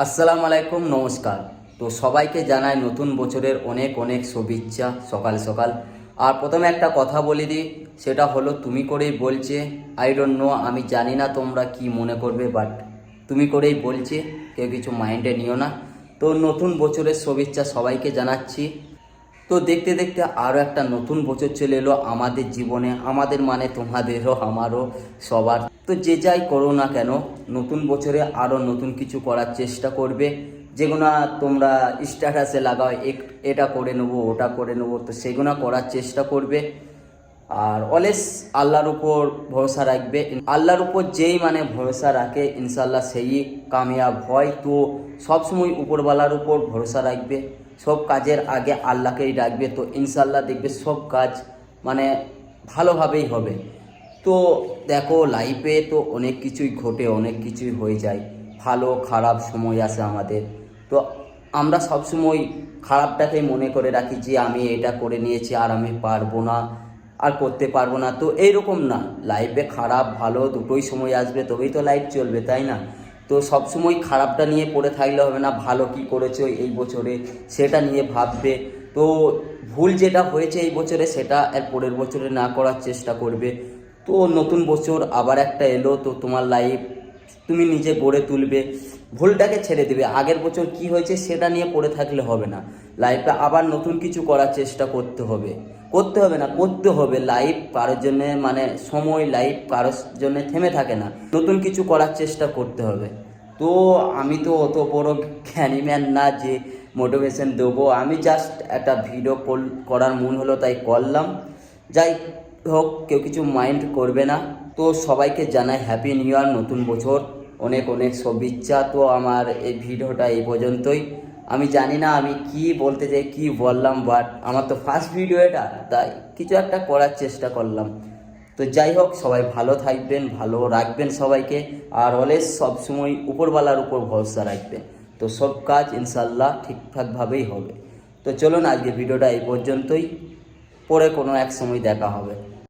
আসসালামু আলাইকুম, নমস্কার। তো সবাইকে জানাই নতুন বছরের অনেক অনেক শুভেচ্ছা সকাল সকাল। আর প্রথমে একটা কথা বলে দিই, সেটা হলো তুমি করেই বলছে। আই ডোন্ট নো, আমি জানি না তোমরা কি মনে করবে, বাট তুমি করেই বলছে, কেউ কিছু মাইন্ডে নিও না। তো নতুন বছরের শুভেচ্ছা সবাইকে জানাচ্ছি। তো দেখতে দেখতে আরও একটা নতুন বছর চলে এলো আমাদের জীবনে, আমাদের মানে তোমাদেরও আমারও সবার। তো যে যাই করো না কেন, নতুন বছরে আরও নতুন কিছু করার চেষ্টা করবে, যেগুলো তোমরা স্ট্যাটাসে লাগাও, এটা করে নেবো ওটা করে নেবো, তো সেগুলো করার চেষ্টা করবে। আর অলওয়েজ আল্লাহর উপর ভরসা রাখবে। আল্লাহর উপর যেই মানে ভরসা রাখে ইনশাল্লাহ সেই কামিয়াব হয়। তো সবসময় উপরওয়ালার উপর ভরসা রাখবে, সব কাজের আগে আল্লাহকেই রাখবে, তো ইনশাল্লাহ দেখবে সব কাজ মানে ভালোভাবেই হবে। তো দেখো, লাইফে তো অনেক কিছুই ঘটে, অনেক কিছুই হয়ে যায়, ভালো খারাপ সময় আসে আমাদের। তো আমরা সবসময় খারাপটাকেই মনে করে রাখি যে আমি এটা করে নিয়েছি আর আমি পারবো না, আর করতে পারবো না। তো এইরকম না, লাইফে খারাপ ভালো দুটোই সময় আসবে, তবেই তো লাইফ চলবে, তাই না? তো সবসময় খারাপটা নিয়ে পড়ে থাকলে হবে না, ভালো কি করেছো এই বছরে সেটা নিয়ে ভাববে। তো ভুল যেটা হয়েছে এই বছরে সেটা এর পরের বছরে না করার চেষ্টা করবে। তো নতুন বছর আবার একটা এলো, তো তোমার লাইফ তুমি নিজে গড়ে তুলবে, ভুলটাকে ছেড়ে দেবে। আগের বছর কি হয়েছে সেটা নিয়ে পড়ে থাকলে হবে না, লাইফে আবার নতুন কিছু করার চেষ্টা করতে হবে। করতে হবে না, করতে হবে। লাইফ কারোর জন্যে মানে সময়, লাইফ কারোর জন্যে থেমে থাকে না, নতুন কিছু করার চেষ্টা করতে হবে। তো আমি তো অত বড় জ্ঞানী ম্যান না যে মোটিভেশন দেবো, আমি জাস্ট একটা ভিডিও করার মন হলো তাই করলাম। যাই হোক, কেউ কিছু মাইন্ড করবে না। তো সবাইকে জানাই হ্যাপি নিউ ইয়ার, নতুন বছর, অনেক অনেক শুভেচ্ছা। তো আমার এই ভিডিওটা এই পর্যন্তই। আমি জানি না আমি কি বলতে চাই, কি বললাম, বাট আমার তো ফার্স্ট ভিডিও এটা, তাই কিছু একটা করার চেষ্টা করলাম। তো যাই হোক, সবাই ভালো থাকবেন, ভালো রাখবেন সবাইকে, আর অলওয়েজ সবসময় উপরওয়ালার উপর ভরসা রাখবেন। তো সব কাজ ইনশাল্লাহ ঠিকঠাকভাবেই হবে। তো চলুন, আজকে ভিডিওটা এই পর্যন্তই, পরে কোনো এক সময় দেখা হবে।